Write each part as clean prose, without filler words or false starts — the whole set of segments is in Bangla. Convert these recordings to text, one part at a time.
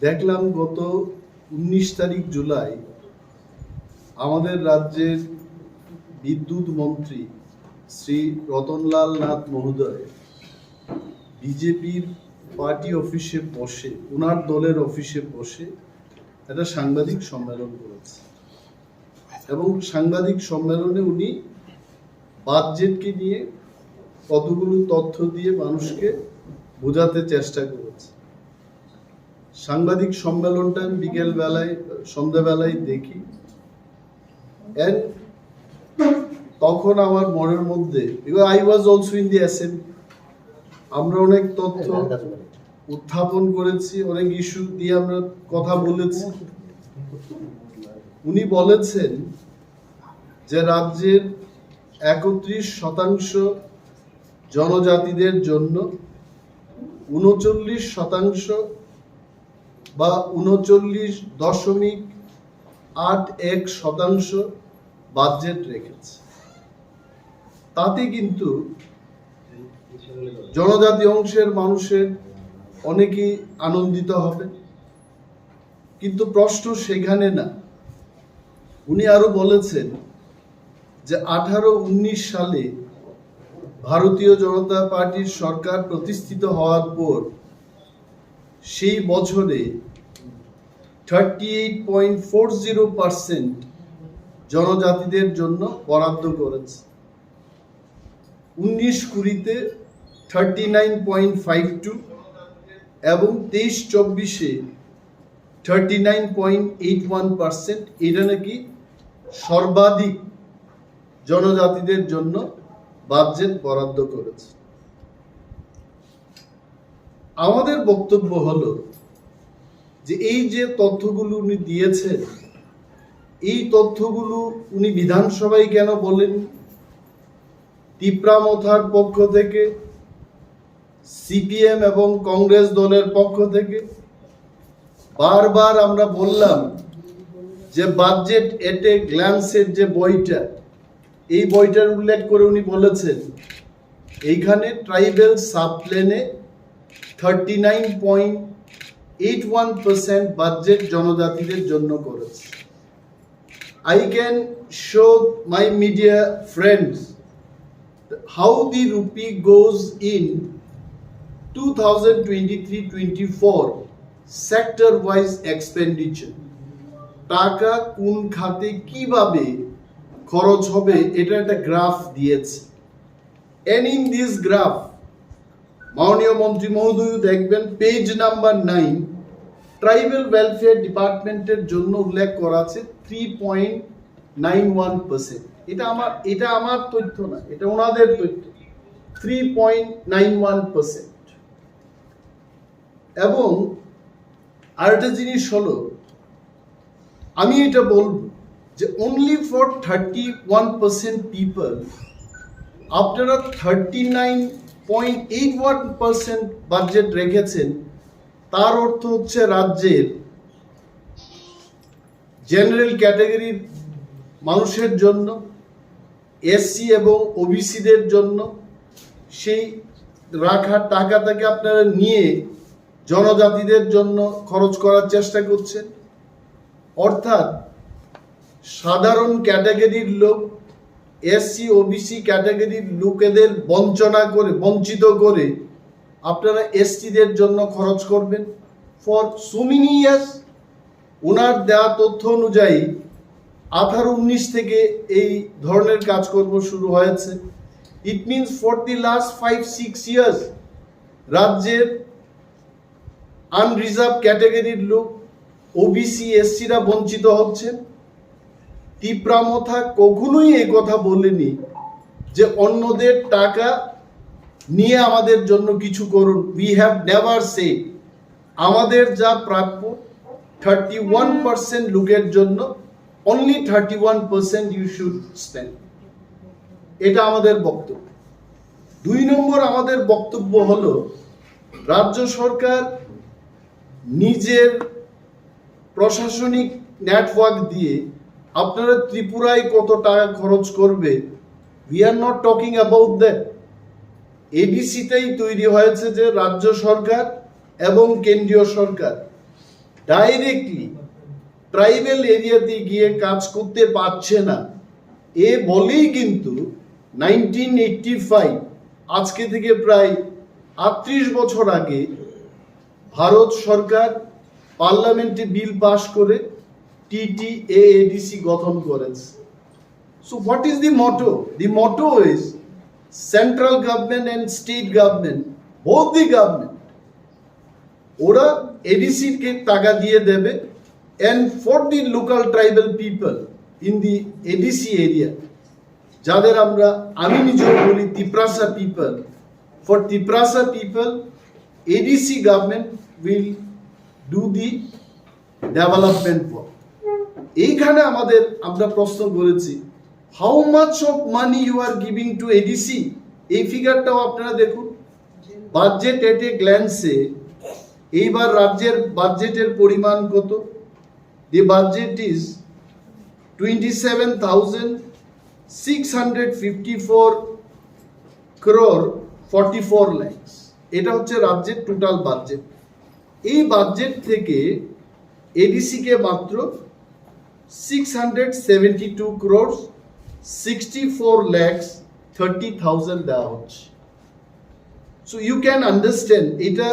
দেখলাম গত 19 তারিখ জুলাই আমাদের রাজ্যের বিদ্যুৎ মন্ত্রী শ্রী রতনলাল নাথ মহোদয় বিজেপির পার্টি অফিসে বসে, ওনার দলের অফিসে বসে একটা সাংবাদিক সম্মেলন করেছে এবং সাংবাদিক সম্মেলনে উনি বাজেটকে নিয়ে কতগুলো তথ্য দিয়ে মানুষকে বোঝাতে চেষ্টা করেছে। সাংবাদিক সম্মেলনটা আমি বিকেল বেলায় সন্ধ্যাবেলায় দেখি, তখন আমার মনের মধ্যে, I was also in the assembly, আমরা অনেক তথ্য উত্থাপন করেছি, অনেক ইস্যু দিয়ে আমরা কথা বলেছি। উনি বলেছেন যে রাজ্যের 31% জনজাতিদের জন্য 39% বা 39.81% বাজেট রেখেছে। তাতে কিন্তু জনজাতি অংশের মানুষের অনেকেই আনন্দিত হবে, কিন্তু প্রশ্ন সেখানে না। উনি আরো বলেছেন যে 18-19 সালে ভারতীয় জনতা পার্টির সরকার প্রতিষ্ঠিত হওয়ার পর সেই বছরে 38.40% জনজাতিদের জন্য বরাদ্দ করেছে, 19-20-তে 39.52 এবং 23-24-এ 39.81%। এটা নাকি সর্বাধিক জনজাতিদের জন্য বাজেট বরাদ্দ করেছে। আমাদের বক্তব্য হলো যে এই যে তথ্যগুলো উনি দিয়েছেন, এই তথ্যগুলো উনি বিধানসভায় কেন বলেন? ত্রিপুরার পক্ষ থেকে, সিপিএম এবং কংগ্রেস দলের পক্ষ থেকে বারবার আমরা বললাম যে বাজেট এট এ গ্ল্যান্সের যে বইটা, এই বইটার উল্লেখ করে উনি বলেছেন এইখানে ট্রাইবেল সাবপ্লেনে 39.81% বাজেট জনজাতিদের জন্য করেছে। I can show my media friends how the rupee goes in 2023-24 sector-wise expenditure. টাকা কোন খাতে কিভাবে খরচ হবে এটা একটা গ্রাফ দিয়েছে। And in this graph, মাননীয় মন্ত্রী মহোদয় দেখবেন পেজ নাম্বার 9, ট্রাইবাল ওয়েলফেয়ার ডিপার্টমেন্টের জন্য উল্লেখ করা আছে 3.91%। এটা আমার তথ্য না, এটা ওনাদের তথ্য, 3.91%। এবং আরেকটা জিনিস হলো, আমি এটা বলবো যে only for 31% people আপনারা 39.81% বাজেট রেখেছেন। তার অর্থ হচ্ছে রাজ্যের জেনারেল ক্যাটাগরির মানুষের জন্য, এসসি এবং ওবিসিদের জন্য সেই রাখা টাকাটাকে আপনারা নিয়ে জনজাতিদের জন্য খরচ করার চেষ্টা করছেন। অর্থাৎ সাধারণ ক্যাটাগরির লোক, এসসি ওবিসি ক্যাটাগরির লোকেদের বঞ্চিত করে আপনারা এসটিদের জন্য খরচ করবেন ফর সো মেনি ইয়ার্স। ওনার দেওয়া তথ্য অনুযায়ী 18-19 থেকে এই ধরনের কাজকর্ম শুরু হয়েছে। It means for the last 5-6 years রাজ্যের আনরিজার্ভ ক্যাটাগরির লোক, ওবিসি এসসিরা বঞ্চিত হচ্ছেন। ত্রিপুরা কখনোই এই কথা বলেনি যে অন্যদের টাকা নিয়ে আমাদের জন্য কিছু করুন। উই হ্যাভ নেভার সেড আমাদের যা প্রাপ্য 31% লোকের জন্য only 31% you should spend। এটা আমাদের বক্তব্য। 2 নম্বর আমাদের বক্তব্য হলো, রাজ্য সরকার নিজের প্রশাসনিক নেটওয়ার্ক দিয়ে আপনারা ত্রিপুরায় কত টাকা খরচ করবে, we are not talking about that। এডিসিতেই তৈরি হয়েছে যে রাজ্য সরকার এবং কেন্দ্রীয় সরকার ডাইরেক্টলি ট্রাইবাল এরিয়াতে গিয়ে কাজ করতে পারছে না, এ বলেই কিন্তু 1985 আজকে থেকে প্রায় 38 বছর আগে ভারত সরকার পার্লামেন্টে বিল পাস করে TTAADC গঠন করেছে। So what is the motto? The motto is central government and state government, both the government, ওরা ADC কে টাকা দিয়ে দেবে, and for the local tribal people in the ADC area, যাদের আমি নিজেও বলি Tiprasa people, for Tiprasa people ADC government will do the development work. এইখানে আমরা প্রশ্ন করেছি, how much of money you are giving to ADC? এই ফিগারটাও আপনারা দেখুন, বাজেট এট এ গ্ল্যান্সে এইবার রাজ্যের বাজেটের পরিমাণ কত? দি বাজেট ইজ 27,654 crore 44 lakhs। এটা হচ্ছে রাজ্যের টোটাল বাজেট। এই বাজেট থেকে এডিসি কে মাত্র 672 crores 64 lakhs 30,000 দেওয়া হচ্ছে। সো ইউ ক্যান আন্ডারস্ট্যান্ড, এটা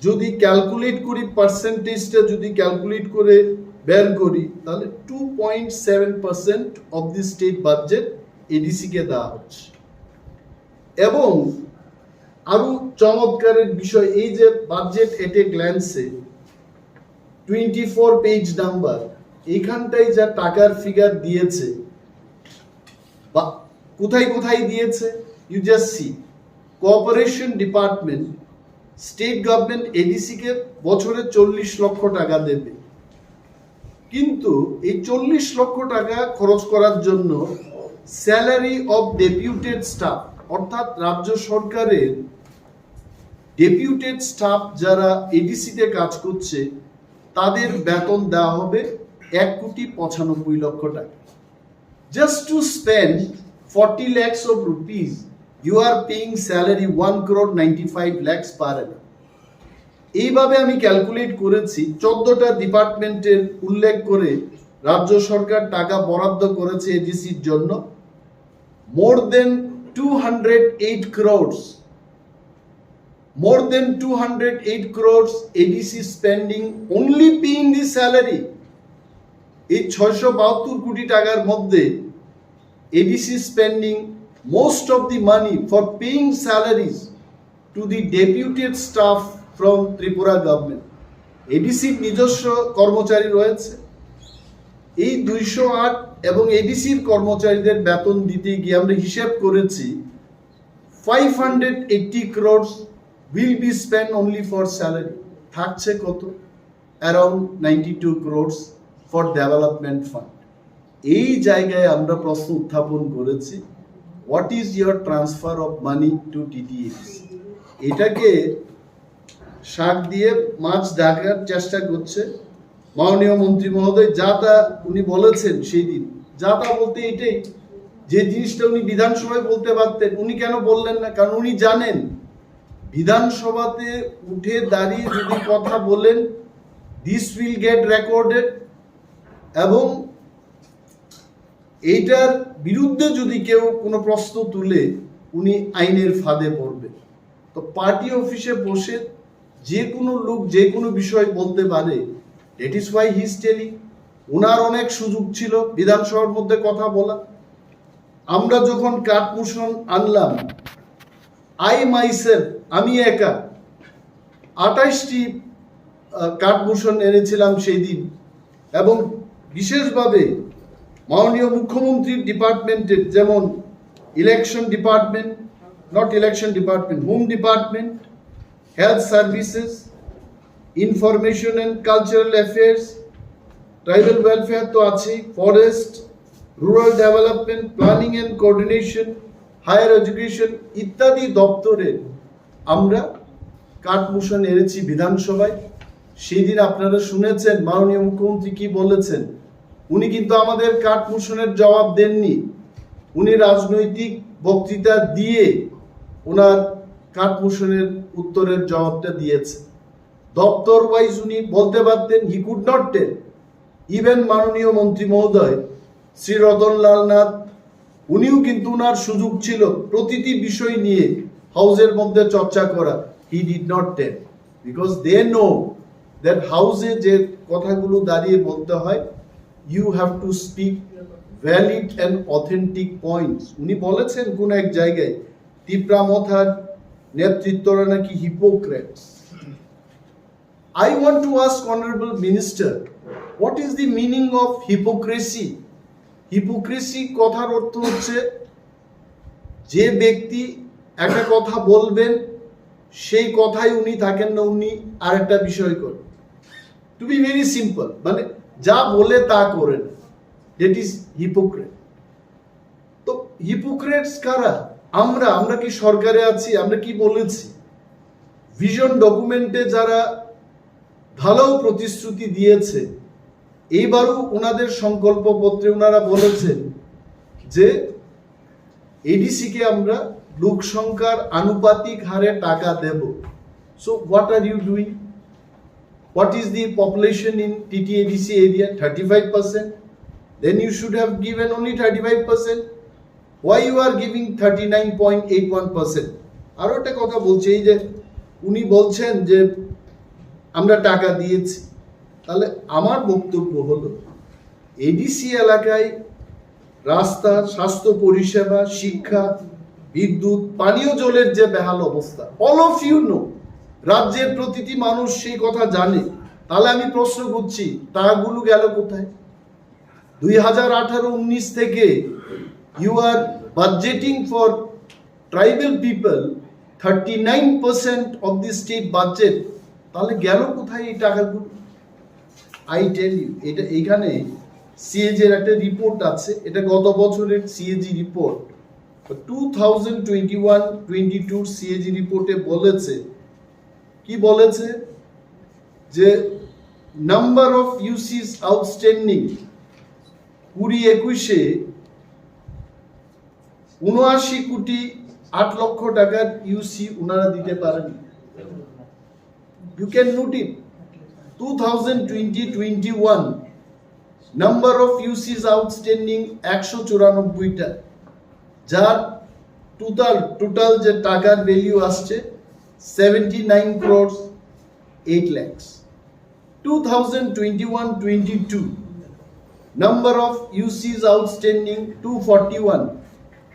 যদি ক্যালকুলেট করি, পার্সেন্টেজটা যদি ক্যালকুলেট করে বের করি, তাহলে 2.7% of the state budget ADC কে দেওয়া হচ্ছে। এবং আরো চমৎকারের বিষয়, এই যে বাজেট এট এ গ্ল্যান্সে 24 পেজ নাম্বার, এইখানটাই যা টাকার ফিগার দিয়েছে বা কোথায় কোথায় দিয়েছে, you just see. Cooperation department, state government ADC কে বছরে 40 লক্ষ টাকা দেবে, কিন্তু এই 40 লক্ষ টাকা খরচ করার জন্য স্যালারি অফ ডেপুটেড স্টাফ, অর্থাৎ রাজ্য সরকারের ডেপুটেড স্টাফ যারা এডিসি তে কাজ করছে তাদের বেতন দেওয়া হবে 1,95 লক্ষ টাকা। Just to spend 40 lakhs of rupees, you are paying salary 1,95 lakhs per annum. এইভাবে আমি ক্যালকুলেট করেছি, 14টা ডিপার্টমেন্টের উল্লেখ করে রাজ্য সরকার টাকা বরাদ্দ করেছে এডিসির জন্য। More than 208 crores, more than 208 crores ADC spending only paying the salary। এই 672 কোটি টাকার মধ্যে ADC spending most of the money for paying salaries to the deputed staff from Tripura government. এডিসির নিজস্ব কর্মচারী রয়েছে, এই 208 এবং এডিসির কর্মচারীদের বেতন দিতে গিয়ে আমরা হিসাব করেছি 580 crores will be spent only for salary। থাকছে কত? around 92 crores for development fund। এই জায়গায় আমরা প্রশ্ন উত্থাপন করেছি, what is your transfer of money to TTADC? এটাকে শাক দিয়ে মাছ ঢাকার চেষ্টা করছে মাননীয় মন্ত্রী মহোদয়। যা তা উনি বলেছেন সেই দিন, যা তা বলতে এটাই, যে জিনিসটা উনি বিধানসভায় বলতে পারতেন উনি কেন বললেন না? কারণ উনি জানেন বিধানসভাতে উঠে দাঁড়িয়ে যদি কথা বলেন, দিস উইল গেট রেকর্ডেড, এবং এইটার বিরুদ্ধে যদি কেউ কোনো প্রশ্ন তুলে উনি আইনের ফাঁদে পড়বে। তো পার্টি অফিসে বসে যে কোনো লোক যে কোনো বিষয় বলতে পারে, that is why he is telling. ওনার অনেক সুযোগ ছিল বিধানসভার মধ্যে কথা বলা। আমরা যখন কাট মোশন আনলাম, আমি একা 28টি কাট মোশন এনেছিলাম সেই দিন, এবং বিশেষভাবে মাননীয় মুখ্যমন্ত্রীর ডিপার্টমেন্টের, যেমন election department, not election department, home department, health services, information and cultural affairs, tribal welfare তো আছেই, forest, rural development, planning and coordination, higher education ইত্যাদি দপ্তরে আমরা কাট মোশন এনেছি বিধানসভায়। সেই দিন আপনারা শুনেছেন মাননীয় মুখ্যমন্ত্রী কি বলেছেন। উনি কিন্তু আমাদের কাট মোশনের জবাব দেননি, উনি রাজনৈতিক বক্তৃতা দিয়ে ওনার কাট মোশনের উত্তরের জবাবটা দিয়েছে। দপ্তর ওয়াইজ উনি বলতে পারতেন, he could not tell. Even মাননীয় মন্ত্রী মহোদয় শ্রী রতনলাল নাথ, উনিও কিন্তু উনার সুযোগ ছিল প্রতিটি বিষয় নিয়ে হাউসের মধ্যে চর্চা করা, he did not tell, because they know that হাউসে যে কথাগুলো দাঁড়িয়ে বলতে হয়, you have to speak valid and authentic points. উনি বলেছেন কোন এক জায়গায় ত্রিপুরা মথার নেতৃত্বরা নাকি hypocrites. I want to ask Honorable Minister, what is the meaning of hypocrisy? Hypocrisy কথার অর্থ হচ্ছে যে ব্যক্তি একটা কথা বলবেন সেই কথাই উনি থাকেন না, উনি আরেকটা বিষয় করেন। টু বি ভেরি সিম্পল, মানে যা বলে তা করেন, দ্যাট ইজ হিপোক্রেট। তো হিপোক্রেটস কারা? আমরা কি সরকারে আছি? আমরা কি বলেছি? ভিশন ডকুমেন্টে যারা ভালো প্রতিশ্রুতি দিয়েছে, এইবারও ওনাদের সংকল্প পত্রে ওনারা বলেছেন যে এডিসি কে আমরা লোক সংখ্যার আনুপাতিক হারে টাকা দেব। So what are you doing? What is the population in TTADC area? 35%. Then you should have given only 35%. Why you are giving 39.81%? আরো একটা কথা বলছে, এই যে উনি বলছেন যে আমরা টাকা দিয়েছি, তাহলে আমার বক্তব্য হলো এডিসি এলাকায় রাস্তা, স্বাস্থ্য পরিষেবা, শিক্ষা, বিদ্যুৎ, পানীয় জলের যে বেহাল অবস্থা, অল অফ ইউ নো, রাজ্যের প্রতিটি মানুষ সেই কথা জানে। তাহলে আমি প্রশ্ন করছি, টাকাগুলো গেল কোথায়? 2018-19 থেকে you are budgeting for tribal people 39% of the state budget, তাহলে গেল কোথায় এই টাকাগুলো? আই টেল ইউ, এটা এখানে সিএজি এর একটা রিপোর্ট আছে, এটা গত বছরের সিএজি রিপোর্ট, 2021-22 সিএজি রিপোর্টে বলেছে, কি বলেছে যে নাম্বার অফ ইউসিস আউটস্ট্যান্ডিং 2021-এ 79 কোটি 8 লক্ষ টাকার ইউসি উনারা দিতে পারেন। You can note it. 2020-21 number of UCs outstanding 194টা, যার টোটাল যে টাকার ভ্যালু আসছে 79 crores 8 lakhs. 2021-22 number of UCs outstanding 241,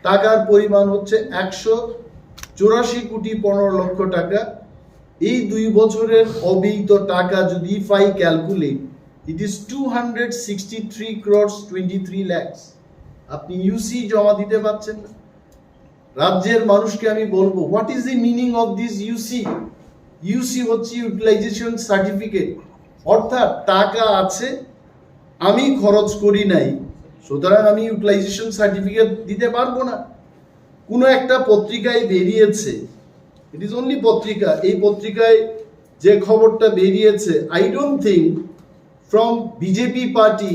টাকার পরিমাণ হচ্ছে 184 কোটি 15 লক্ষ টাকা। এই 2 বছরের অব্যয়িত টাকা যদি if I calculate, it is 263 crores 23 lakhs। আপনি ইউসি জমা দিতে পারছেন না। রাজ্যের মানুষকে আমি বলবো, what is the meaning of this UC? UC হচ্ছে ইউটিলাইজেশন সার্টিফিকেট, অর্থাৎ টাকা আছে, আমি খরচ করি নাই, সুতরাং আমি ইউটিলাইজেশন সার্টিফিকেট দিতে পারবো না। কোনো একটা পত্রিকায় বেরিয়েছে, ইট ইজ অনলি পত্রিকা, এই পত্রিকায় যে খবরটা বেরিয়েছে, I don't think from BJP party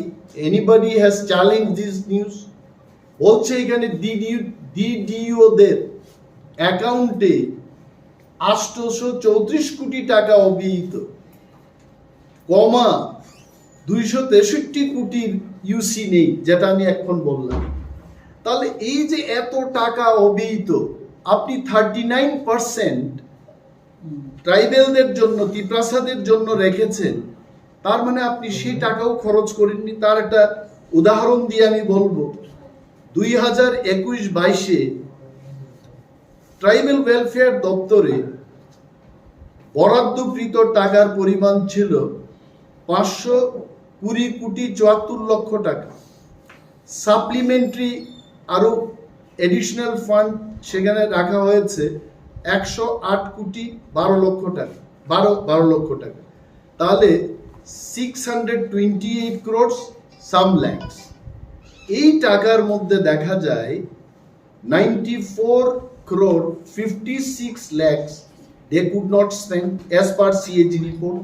anybody has challenge this news. বলছে এখানে ডিডিওদের অ্যাকাউন্টে 834 কোটি টাকা অব্যয়িত, কমা 263 কোটির ইউসি নেই, যেটা আমি এখন বললাম। তাহলে এই যে এত টাকা অব্যয়িত, আপনি 39% ট্রাইবেলদের জন্য, ত্রিপ্রাসাদের জন্য রেখেছেন, তার মানে আপনি সেই টাকাও খরচ করেননি। তার একটা উদাহরণ দিয়ে আমি বলবো, 2021-22-এ ট্রাইবেল ওয়েলফেয়ার দপ্তরে বরাদ্দকৃত টাকার পরিমাণ ছিল 520 কোটি 74 লক্ষ টাকা। সাপ্লিমেন্টারি আরো এডিশনাল ফান্ড সেখানে রাখা হয়েছে 108 কোটি 12 লক্ষ টাকা, 12 লক্ষ টাকা। তাহলে 628 crores some lakhs। এই টাকার মধ্যে দেখা যায় 94 crore 56 lakhs they could not spend as per CAG report.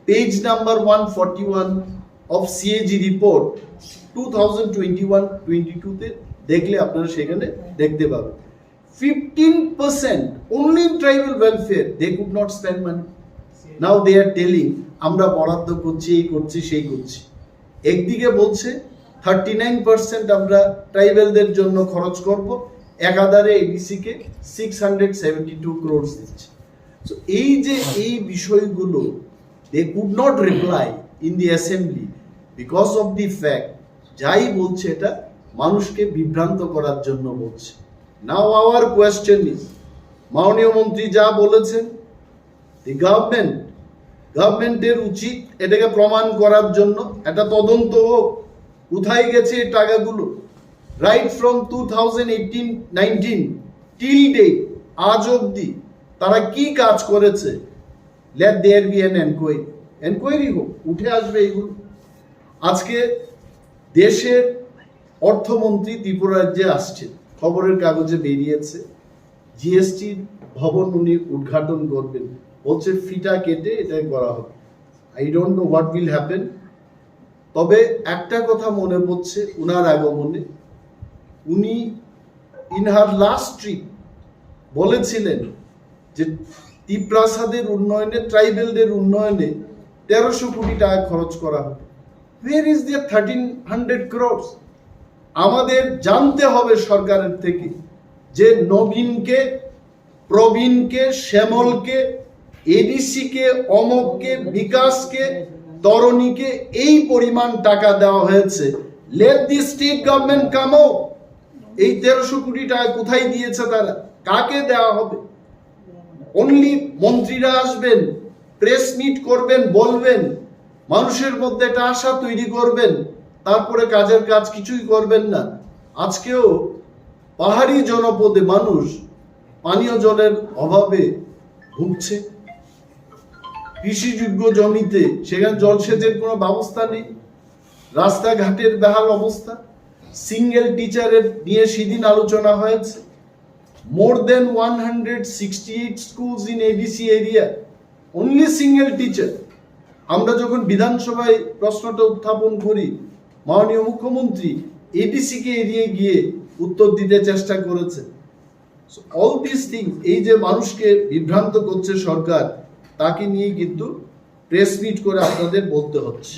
Page number 141 of CAG report 2021-22 তে দেখলে আপনারা সেখানে দেখতে পাবেন 15% only in tribal welfare they could not spend money. Now they are telling আমরা বরাদ্দ করছি, এই করছি, সেই করছি। একদিকে বলছে 39% আমরা ট্রাইবেলদের জন্য খরচ করব, একাধারে এডিসি কে 672 crores দিচ্ছে। সো এই যে এই বিষয়গুলো they could not reply in the assembly because of the fact যাই বলছে এটা মানুষকে বিভ্রান্ত করার জন্য বলছে। নাও আওয়ার কোয়েশ্চেন ইজ, মাননীয় মন্ত্রী যা বলেছেন, দি গভর্নমেন্টের উচিত এটাকে প্রমাণ করার জন্য একটা তদন্ত হোক, কোথায় গেছে এই টাকাগুলো, রাইট ফ্রম 2018-19 টিল ডেট, আজ অবধি তারা কি কাজ করেছে। Let there be an enquiry হোক, উঠে আসবে এগুলো। আজকে দেশের অর্থমন্ত্রী ত্রিপুরা রাজ্যে আসছে, খবরের কাগজে বেরিয়েছে, জিএসটির ভবন উনি উদ্ঘাটন করবেন, বলছে ফিটা কেটে এটা করা হবে। I don't know what will happen. তবে একটা কথা মনে পড়ছে উনার আগমনে, উনি ইন হার লাস্ট ট্রিপ বলেছিলেন যে ত্রিপ্রাসাদের উন্নয়নে, ট্রাইবেলদের উন্নয়নে 1300 কোটি টাকা খরচ করা হবে। Where is the 1300 crores? আমাদের জানতে হবে সরকারের থেকে যে নবীনকে, প্রবীণকে, শ্যামলকে, এডিসিকে, অমককে, বিকাশকে, তরণীকে এই পরিমাণ টাকা দেওয়া হয়েছে। Let the state government come out. এই 1300 কোটি টাকা কোথায় দিয়েছে তারা, কাকে দেওয়া হবে? অনলি মন্ত্রীরা আসবেন, প্রেস মিট করবেন, বলবেন, মানুষের মধ্যে একটা আশা তৈরি করবেন, তারপরে কাজের কাজ কিছুই করবেন না। আজকেও পাহাড়ি জনপদে মানুষ পানীয় জলের অভাবে ভুগছে, কৃষিযোগ্য জমিতে সেখানে জলসেচের কোনো ব্যবস্থা নেই, রাস্তাঘাটের বেহাল অবস্থা। সিঙ্গেল টিচারের নিয়ে সেদিন আলোচনা হয়েছে। More than 168 schools in ADC area, only single teacher. আমরা যখন বিধানসভায় প্রশ্নটা উত্থাপন করি, মাননীয় মুখ্যমন্ত্রী এডিসি কে এড়িয়ে গিয়ে উত্তর দিতে চেষ্টা করেছে। So all these things, এই যে মানুষকে বিভ্রান্ত করছে সরকার, তাকে নিয়ে কিন্তু প্রেস মিট করে আপনাদের বলতে হচ্ছে।